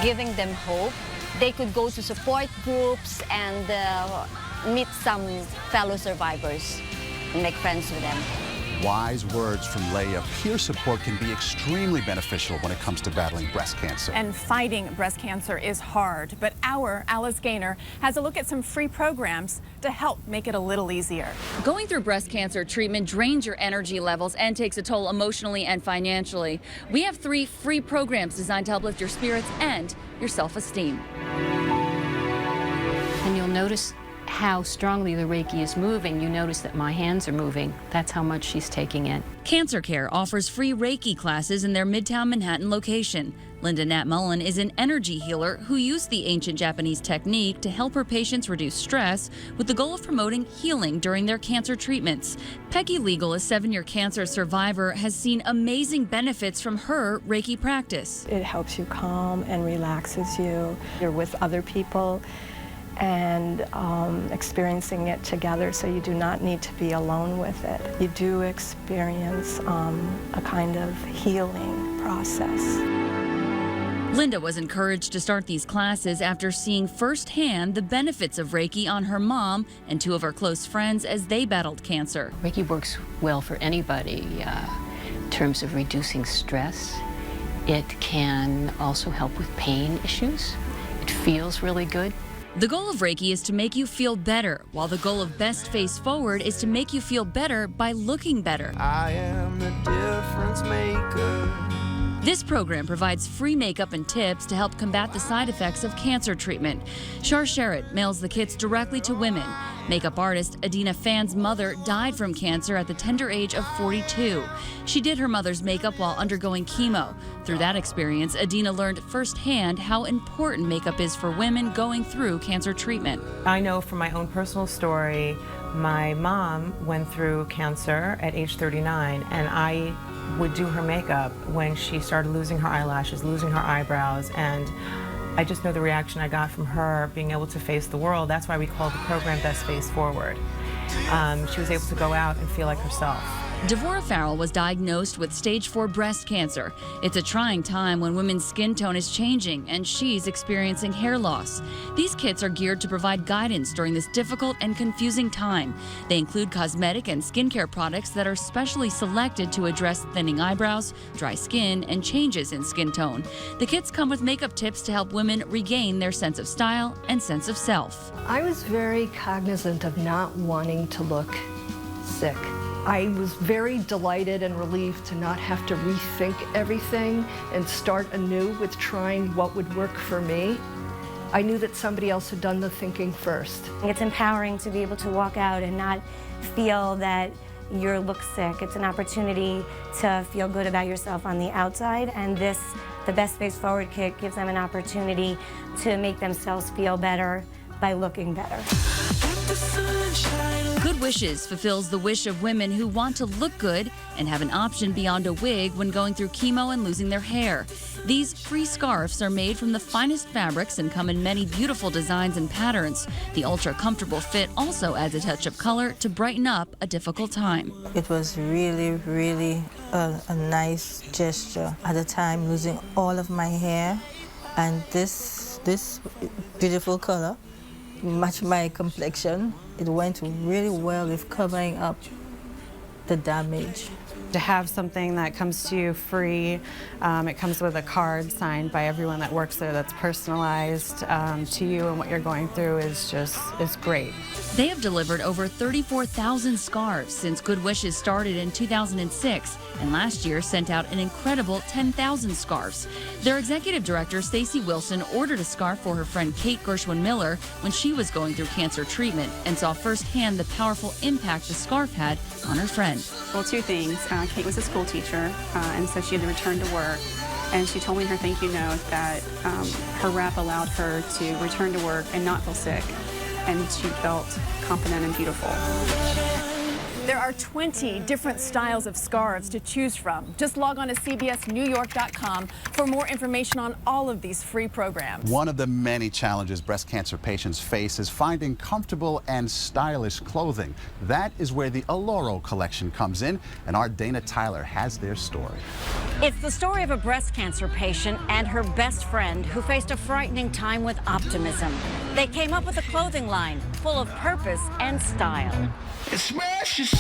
giving them hope. They could go to support groups and meet some fellow survivors and make friends with them. Wise words from Leah. Peer support can be extremely beneficial when it comes to battling breast cancer. And fighting breast cancer is hard, but our Alice Gaynor has a look at some free programs to help make it a little easier. Going through breast cancer treatment drains your energy levels and takes a toll emotionally and financially. We have 3 free programs designed to help lift your spirits and your self-esteem. And you'll notice how strongly the Reiki is moving. You notice that my hands are moving. That's how much she's taking in. Cancer Care offers free Reiki classes in their Midtown Manhattan location. Linda Nat Mullen is an energy healer who used the ancient Japanese technique to help her patients reduce stress with the goal of promoting healing during their cancer treatments. Peggy Liegel, a 7-year cancer survivor, has seen amazing benefits from her Reiki practice. It helps you calm and relaxes you. You're with other people and experiencing it together, so you do not need to be alone with it. You do experience a kind of healing process. Linda was encouraged to start these classes after seeing firsthand the benefits of Reiki on her mom and 2 of her close friends as they battled cancer. Reiki works well for anybody in terms of reducing stress. It can also help with pain issues. It feels really good. The goal of Reiki is to make you feel better, while the goal of Best Face Forward is to make you feel better by looking better. I am the difference maker. This program provides free makeup and tips to help combat the side effects of cancer treatment. Shar Sherrod mails the kits directly to women. Makeup artist Adina Fan's mother died from cancer at the tender age of 42. She did her mother's makeup while undergoing chemo. Through that experience, Adina learned firsthand how important makeup is for women going through cancer treatment. I know from my own personal story, my mom went through cancer at age 39, and I would do her makeup when she started losing her eyelashes, losing her eyebrows, and I just know the reaction I got from her being able to face the world. That's why we call the program Best Face Forward. She was able to go out and feel like herself. Devora Farrell was diagnosed with stage 4 breast cancer. It's a trying time when women's skin tone is changing and she's experiencing hair loss. These kits are geared to provide guidance during this difficult and confusing time. They include cosmetic and skincare products that are specially selected to address thinning eyebrows, dry skin, and changes in skin tone. The kits come with makeup tips to help women regain their sense of style and sense of self. I was very cognizant of not wanting to look sick. I was very delighted and relieved to not have to rethink everything and start anew with trying what would work for me. I knew that somebody else had done the thinking first. It's empowering to be able to walk out and not feel that you look sick. It's an opportunity to feel good about yourself on the outside, and the Best Face Forward kit gives them an opportunity to make themselves feel better by looking better. Good Wishes fulfills the wish of women who want to look good and have an option beyond a wig when going through chemo and losing their hair. These free scarves are made from the finest fabrics and come in many beautiful designs and patterns. The ultra-comfortable fit also adds a touch of color to brighten up a difficult time. It was really, really a nice gesture. At the time, losing all of my hair, and this beautiful color matched my complexion. It went really well with covering up the damage. To have something that comes to you free, it comes with a card signed by everyone that works there that's personalized to you and what you're going through is great. They have delivered over 34,000 scarves since Good Wishes started in 2006, and last year sent out an incredible 10,000 scarves. Their executive director, Stacey Wilson, ordered a scarf for her friend Kate Gershwin Miller when she was going through cancer treatment and saw firsthand the powerful impact the scarf had on her friend. Well, 2 things. Kate was a school teacher, and so she had to return to work. And she told me in her thank you note that her rep allowed her to return to work and not feel sick. And she felt confident and beautiful. There are 20 different styles of scarves to choose from. Just log on to cbsnewyork.com for more information on all of these free programs. One of the many challenges breast cancer patients face is finding comfortable and stylish clothing. That is where the Aloro collection comes in, and our Dana Tyler has their story. It's the story of a breast cancer patient and her best friend who faced a frightening time with optimism. They came up with a clothing line full of purpose and style. Express yourself.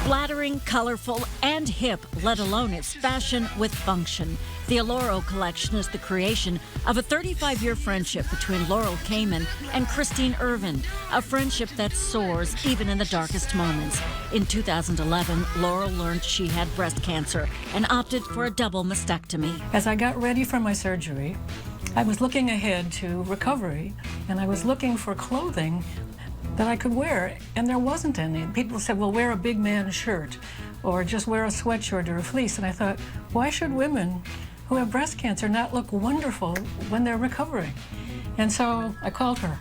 Flattering, colorful, and hip, let alone its fashion with function. The Aloro collection is the creation of a 35-year friendship between Laurel Kamen and Kristine Irvin, a friendship that soars even in the darkest moments. In 2011, Laurel learned she had breast cancer and opted for a double mastectomy. As I got ready for my surgery, I was looking ahead to recovery, and I was looking for clothing that I could wear, and there wasn't any. People said, well, wear a big man's shirt, or just wear a sweatshirt or a fleece. And I thought, why should women who have breast cancer not look wonderful when they're recovering? And so I called her.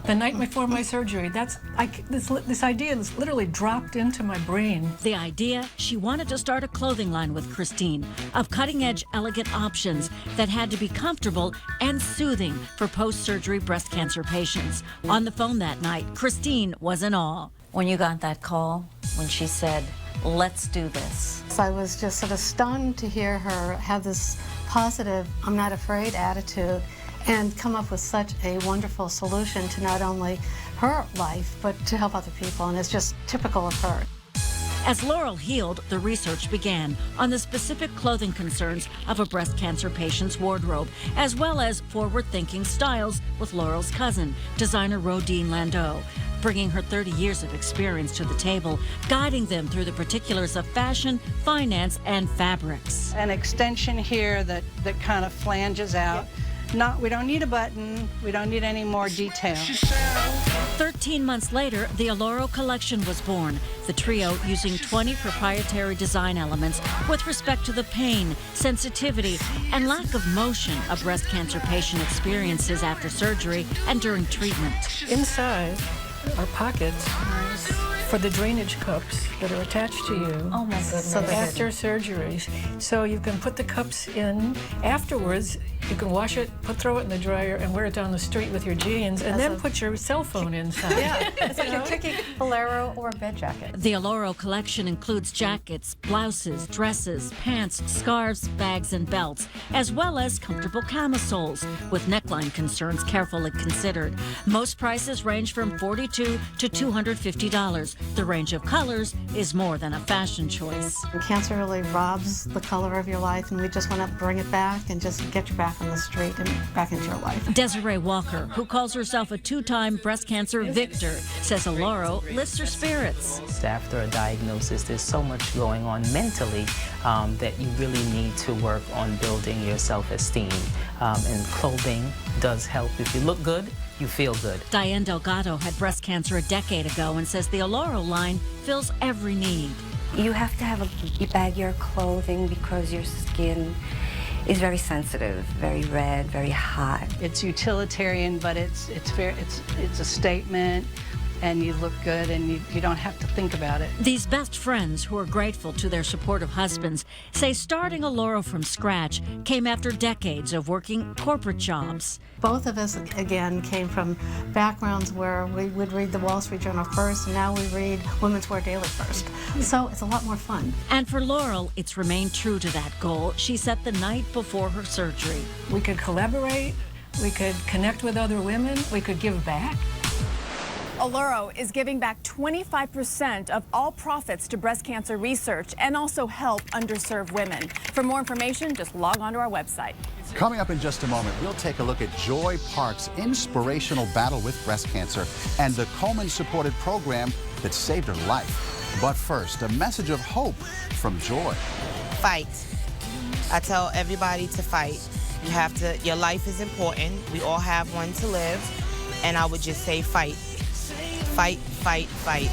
The night before my surgery, this idea literally dropped into my brain. The idea, she wanted to start a clothing line with Kristine of cutting-edge, elegant options that had to be comfortable and soothing for post-surgery breast cancer patients. On the phone that night, Kristine was in awe. When you got that call, when she said, let's do this. So I was just sort of stunned to hear her have this positive, I'm not afraid attitude, and come up with such a wonderful solution to not only her life, but to help other people, and it's just typical of her. As Laurel healed, the research began on the specific clothing concerns of a breast cancer patient's wardrobe, as well as forward-thinking styles with Laurel's cousin, designer Roedean Landeaux, bringing her 30 years of experience to the table, guiding them through the particulars of fashion, finance, and fabrics. An extension here that kind of flanges out. We don't need a button. We don't need any more detail. 13 months later, the Aloro collection was born. The trio using 20 proprietary design elements with respect to the pain, sensitivity, and lack of motion a breast cancer patient experiences after surgery and during treatment. Inside are pockets for the drainage cups that are attached to you. Oh my goodness. After surgeries. So you can put the cups in afterwards. You can wash it, throw it in the dryer, and wear it down the street with your jeans, and then put your cell phone inside. Yeah, it's like you're picking a bolero or a bed jacket. The Aloro collection includes jackets, blouses, dresses, pants, scarves, bags, and belts, as well as comfortable camisoles, with neckline concerns carefully considered. Most prices range from $42 to $250. The range of colors is more than a fashion choice. Cancer really robs the color of your life, and we just want to bring it back and just get you back on the street and back into your life. Desiree Walker, who calls herself a two-time breast cancer victor, says Aloro lifts her spirits. After a diagnosis, there's so much going on mentally that you really need to work on building your self-esteem. And clothing does help. If you look good, you feel good. Diane Delgado had breast cancer a decade ago and says the Aloro line fills every need. You have to have a baggier clothing because your skin is very sensitive, very red, very hot. It's utilitarian, but it's a statement, and you look good, and you don't have to think about it. These best friends, who are grateful to their supportive husbands, say starting Aloro from scratch came after decades of working corporate jobs. Both of us, again, came from backgrounds where we would read the Wall Street Journal first, and now we read Women's Wear Daily first. So it's a lot more fun. And for Laurel, it's remained true to that goal she set the night before her surgery. We could collaborate, we could connect with other women, we could give back. Aloro is giving back 25% of all profits to breast cancer research and also help underserved women. For more information, just log on to our website. Coming up in just a moment, we'll take a look at Joy Park's inspirational battle with breast cancer and the Komen-supported program that saved her life. But first, a message of hope from Joy. Fight. I tell everybody to fight. You have to, your life is important. We all have one to live. And I would just say fight. Fight, fight, fight.